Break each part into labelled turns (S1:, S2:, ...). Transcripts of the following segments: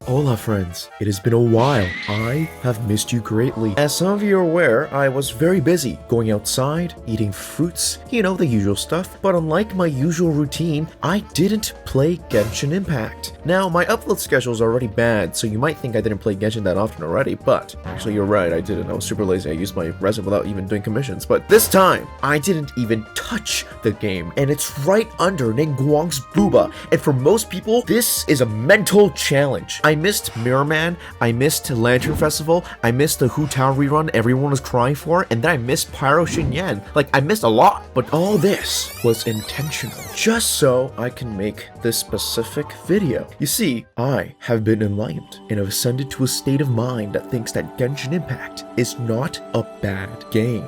S1: Hola friends, it has been a while. I have missed you greatly. As some of you are aware, I was very busy going outside, eating fruits, you know, the usual stuff. But unlike my usual routine, I didn't play Genshin Impact. Now, my upload schedule is already bad, so you might think I didn't play Genshin that often already, but actually you're right, I didn't. I was super lazy. I used my resin without even doing commissions. But this time, I didn't even touch the game, and it's right under Ningguang's booba. And for most people, this is a mental challenge. I missed Mirror Man, I missed Lantern Festival, I missed the Hu Tao rerun everyone was crying for, and then I missed Pyro Xinyan. Like, I missed a lot, but all this was intentional, just so I can make this specific video. You see, I have been enlightened and have ascended to a state of mind that thinks that Genshin Impact is not a bad game.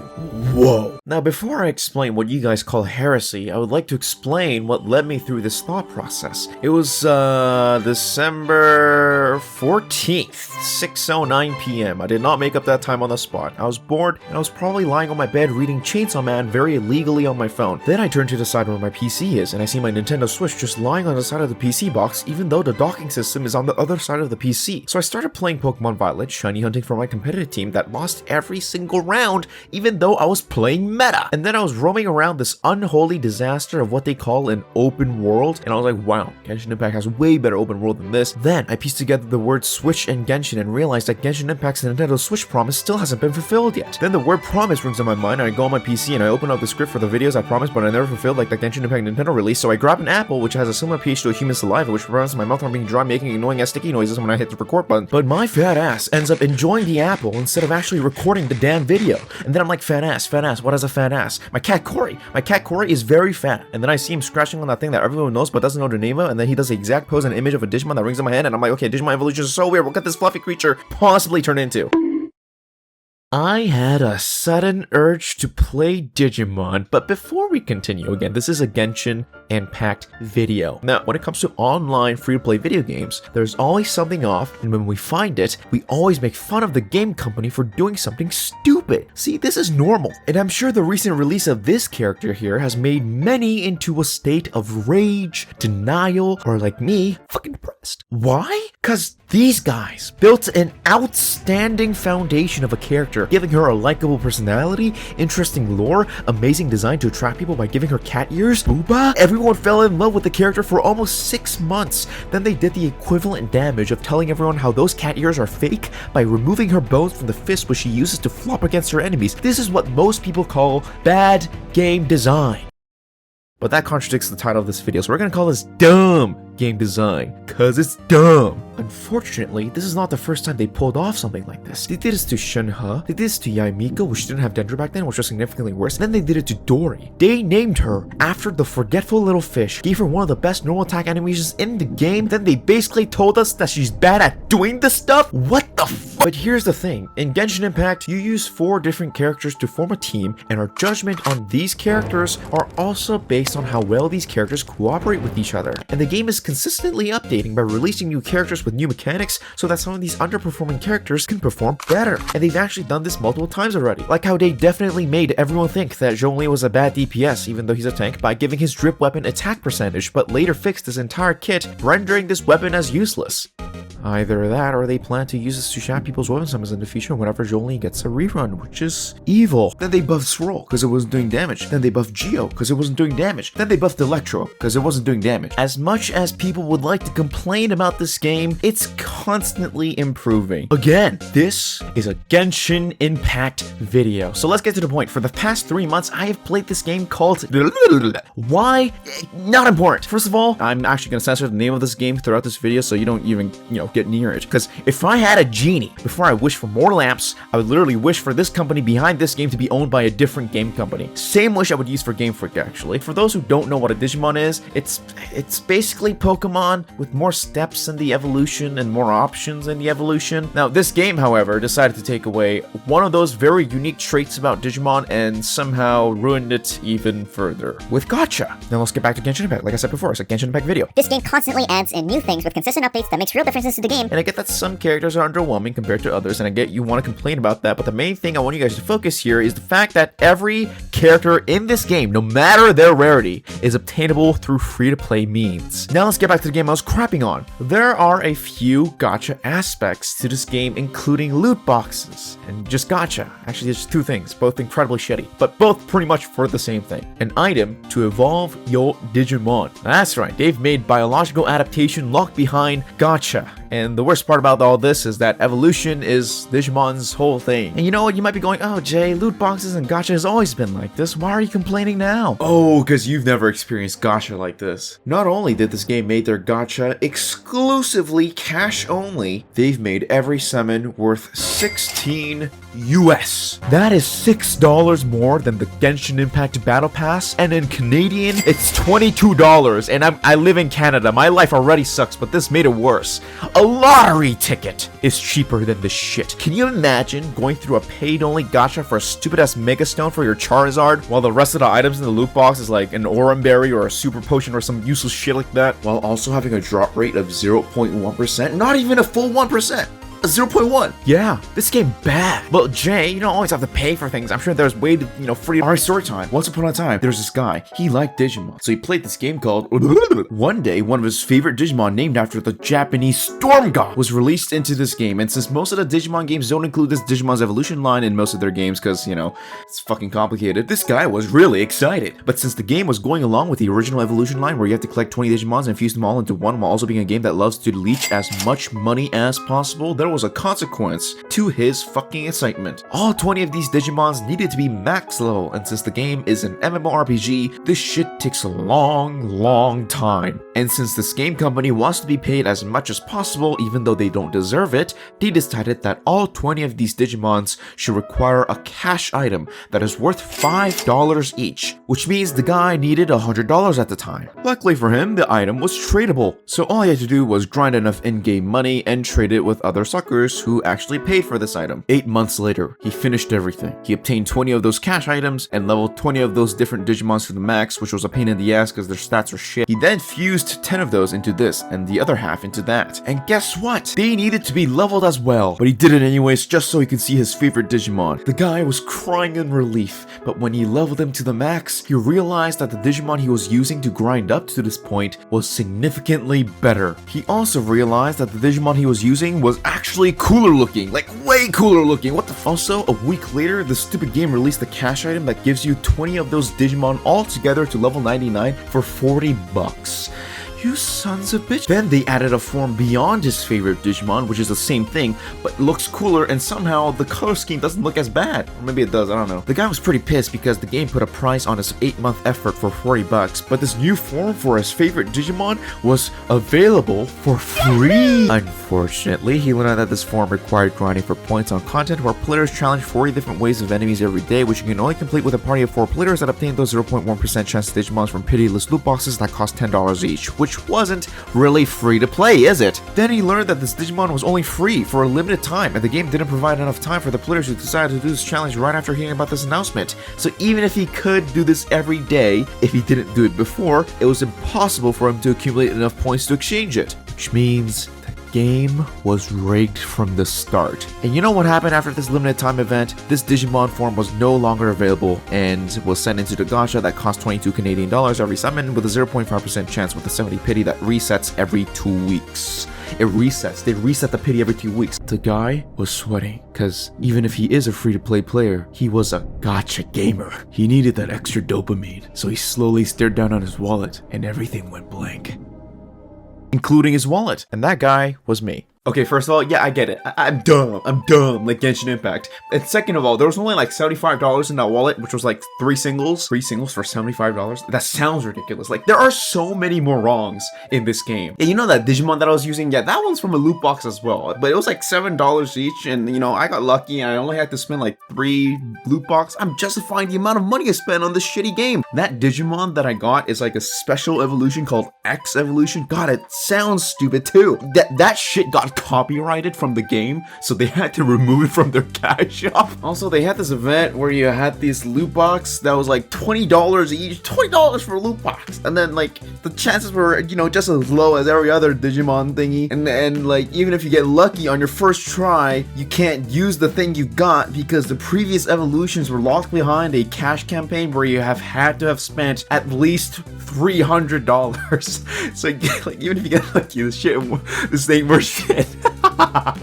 S1: Whoa. Now, before I explain what you guys call heresy, I would like to explain what led me through this thought process. It was, December 14th, 6:09 p.m. I did not make up that time on the spot. I was bored, and I was probably lying on my bed reading Chainsaw Man very illegally on my phone. Then I turned to the side where my PC is, and I see my Nintendo Switch just lying on the side of the PC box, even though the docking system is on the other side of the PC. So I started playing Pokemon Violet, shiny hunting for my competitive team that lost every single round, even though I was playing meta. And then I was roaming around this unholy disaster of what they call an open world, and I was like, wow, Genshin Impact has way better open world than this. Then I pieced together the word Switch and Genshin and realized that Genshin Impact's Nintendo Switch promise still hasn't been fulfilled yet. Then the word promise rings on my mind, and I go on my PC and I open up the script for the videos I promised but I never fulfilled, like the Genshin Impact Nintendo release. So I grab an apple which has a similar pH to a human saliva, which prevents my mouth from being dry, making annoying ass sticky noises when I hit the record button. But my fat ass ends up enjoying the apple instead of actually recording the damn video. And then I'm like, fat ass, what is a fat ass? My cat Corey is very fat. And then I see him scratching on that thing that everyone knows but doesn't know the name of, and then he does the exact pose and image of a Digimon that rings in my head, and I'm like, okay, Digimon evolution is so weird, what could this fluffy creature possibly turn into? I had a sudden urge to play Digimon, but before we continue, again, this is a Genshin Impact video. Now, when it comes to online free-to-play video games, there's always something off, and when we find it, we always make fun of the game company for doing something stupid. See, this is normal, and I'm sure the recent release of this character here has made many into a state of rage, denial, or like me, fucking depressed. Why? Because these guys built an outstanding foundation of a character, giving her a likable personality, interesting lore, amazing design to attract people by giving her cat ears. Booba! Everyone fell in love with the character for almost 6 months. Then they did the equivalent damage of telling everyone how those cat ears are fake by removing her bones from the fist which she uses to flop against her enemies. This is what most people call bad game design. But that contradicts the title of this video, so we're gonna call this dumb game design, cause it's dumb. Unfortunately, this is not the first time they pulled off something like this. They did this to Shenhe, they did this to Yaimika, which didn't have Dendra back then, which was significantly worse. Then they did it to Dory. They named her after the forgetful little fish, gave her one of the best normal attack animations in the game, then they basically told us that she's bad at doing this stuff? What the f? But here's the thing, in Genshin Impact, you use 4 different characters to form a team, and our judgment on these characters are also based on how well these characters cooperate with each other. And the game is consistently updating by releasing new characters with new mechanics so that some of these underperforming characters can perform better. And they've actually done this multiple times already. Like how they definitely made everyone think that Zhongli was a bad DPS even though he's a tank by giving his drip weapon attack percentage, but later fixed his entire kit, rendering this weapon as useless. Either that or they plan to use this to shatter people's weapon summons in the future whenever Zhongli gets a rerun, which is evil. Then they buffed Swirl because it wasn't doing damage. Then they buffed Geo because it wasn't doing damage. Then they buffed Electro because it wasn't doing damage. As much as people would like to complain about this game, it's constantly improving. Again, this is a Genshin Impact video. So let's get to the point. For the past 3 months, I have played this game called... Why? Not important. First of all, I'm actually going to censor the name of this game throughout this video so you don't even, get near it. Because if I had a genie, before I wish for more lamps, I would literally wish for this company behind this game to be owned by a different game company. Same wish I would use for Game Freak, actually. For those who don't know what a Digimon is, it's basically Pokemon with more steps in the evolution and more options in the evolution. Now, this game, however, decided to take away one of those very unique traits about Digimon and somehow ruined it even further with gacha. Now let's get back to Genshin Impact. Like I said before, it's a Genshin Impact video.
S2: This game constantly adds in new things with consistent updates that makes real differences to the game.
S1: And I get that some characters are underwhelming compared to others, and I get you want to complain about that, but the main thing I want you guys to focus here is the fact that every character in this game, no matter their rarity, is obtainable through free-to-play means. Now let's get back to the game I was crapping on. There are a few gacha aspects to this game, including loot boxes and just gacha. Actually, there's two things, both incredibly shitty, but both pretty much for the same thing. An item to evolve your Digimon. That's right, they've made biological adaptation locked behind gacha. And the worst part about all this is that evolution is Digimon's whole thing. And you know what, you might be going, oh Jay, loot boxes and gacha has always been like this. Why are you complaining now? Oh, because you've never experienced gacha like this. Not only did this game make their gacha exclusively cash only, they've made every summon worth 16 US. That is $6 more than the Genshin Impact Battle Pass, and in Canadian, it's $22. And I live in Canada. My life already sucks, but this made it worse. A lottery ticket is cheaper than this shit. Can you imagine going through a paid-only gacha for a stupid-ass Mega Stone for your Charizard, while the rest of the items in the loot box is like an Orum Berry or a Super Potion or some useless shit like that, while also having a drop rate of 0.1%? Not even a full 1%! A 0.1. Yeah, this game bad. Well, Jay, you don't always have to pay for things. I'm sure there's way to, free. Alright, story time. Once upon a time, there's this guy. He liked Digimon, so he played this game called One day, one of his favorite Digimon, named after the Japanese storm god, was released into this game. And since most of the Digimon games don't include this Digimon's evolution line in most of their games, because, it's fucking complicated, this guy was really excited. But since the game was going along with the original evolution line, where you have to collect 20 Digimons and fuse them all into one, while also being a game that loves to leech as much money as possible, there was a consequence to his fucking excitement. All 20 of these Digimons needed to be max level, and since the game is an MMORPG, this shit takes a long time. And since this game company wants to be paid as much as possible, even though they don't deserve it, they decided that all 20 of these Digimons should require a cash item that is worth $5 each, which means the guy needed $100 at the time. Luckily for him, the item was tradable, so all he had to do was grind enough in-game money and trade it with other suckers who actually paid for this item. 8 months later, he finished everything. He obtained 20 of those cash items and leveled 20 of those different Digimons to the max, which was a pain in the ass because their stats are shit. He then fused 10 of those into this and the other half into that. And guess what? They needed to be leveled as well, but he did it anyways just so he could see his favorite Digimon. The guy was crying in relief, but when he leveled them to the max, he realized that the Digimon he was using to grind up to this point was significantly better. He also realized that the Digimon he was using was actually cooler looking, like way cooler looking. What the f? Also, a week later, the stupid game released the cash item that gives you 20 of those Digimon all together to level 99 for $40. You sons of bitch. Then they added a form beyond his favorite Digimon, which is the same thing, but looks cooler, and somehow the color scheme doesn't look as bad. Or maybe it does, I don't know. The guy was pretty pissed because the game put a price on his 8-month effort for $40, but this new form for his favorite Digimon was available for free. Unfortunately, he learned that this form required grinding for points on content where players challenge 40 different waves of enemies every day, which you can only complete with a party of 4 players that obtain those 0.1% chance Digimons from pitiless loot boxes that cost $10 each, which wasn't really free to play, is it? Then he learned that this Digimon was only free for a limited time, and the game didn't provide enough time for the players who decided to do this challenge right after hearing about this announcement. So even if he could do this every day, if he didn't do it before, it was impossible for him to accumulate enough points to exchange it. Which means game was rigged from the start. And you know what happened after this limited time event? This Digimon form was no longer available and was sent into the gacha that cost 22 Canadian dollars every summon with a 0.5% chance with a 70 pity that resets every 2 weeks. It resets. They reset the pity every 2 weeks. The guy was sweating because even if he is a free-to-play player, he was a gacha gamer. He needed that extra dopamine, so he slowly stared down on his wallet and everything went blank, including his wallet. And that guy was me. Okay, first of all, yeah, I get it. I'm dumb, like Genshin Impact. And second of all, there was only like $75 in that wallet, which was like 3 singles for $75. That sounds ridiculous. Like, there are so many more wrongs in this game. And you know that Digimon that I was using? Yeah, that one's from a loot box as well. But it was like $7 each, and I got lucky and I only had to spend like 3 loot boxes. I'm justifying the amount of money I spent on this shitty game. That Digimon that I got is like a special evolution called X Evolution. God, it sounds stupid too. That shit got copyrighted from the game, so they had to remove it from their cash shop. Also, they had this event where you had this loot box that was like $20 each, $20 for a loot box, and then like the chances were just as low as every other Digimon thingy, and like even if you get lucky on your first try, you can't use the thing you got because the previous evolutions were locked behind a cash campaign where you have had to have spent at least $300. So like even if you get lucky, this ain't worth shit.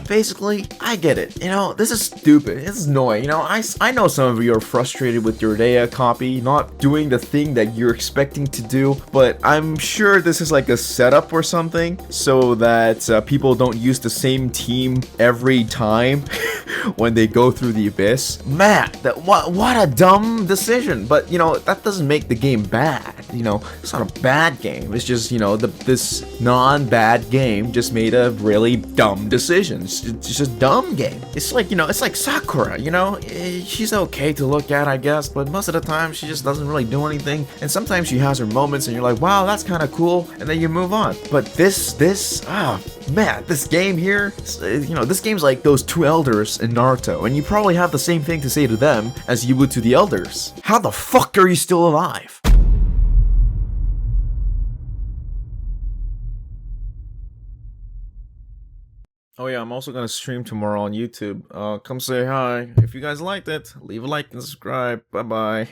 S1: Basically, I get it. You know, this is stupid. This is annoying. You know, I know some of you are frustrated with your Dea copy not doing the thing that you're expecting to do, but I'm sure this is like a setup or something so that people don't use the same team every time when they go through the abyss. Man, what a dumb decision. But you know, that doesn't make the game bad. You know, it's not a bad game. It's just, you know, this non-bad game just made a really dumb decision. It's just a dumb game. It's like, you know, it's like Sakura, you know? She's okay to look at, I guess, but most of the time she just doesn't really do anything. And sometimes she has her moments and you're like, wow, that's kind of cool, and then you move on. But man, this game here, you know, this game's like those two elders in Naruto, and you probably have the same thing to say to them as you would to the elders. How the fuck are you still alive? Oh yeah, I'm also gonna stream tomorrow on YouTube. Come say hi. If you guys liked it, leave a like and subscribe. Bye bye.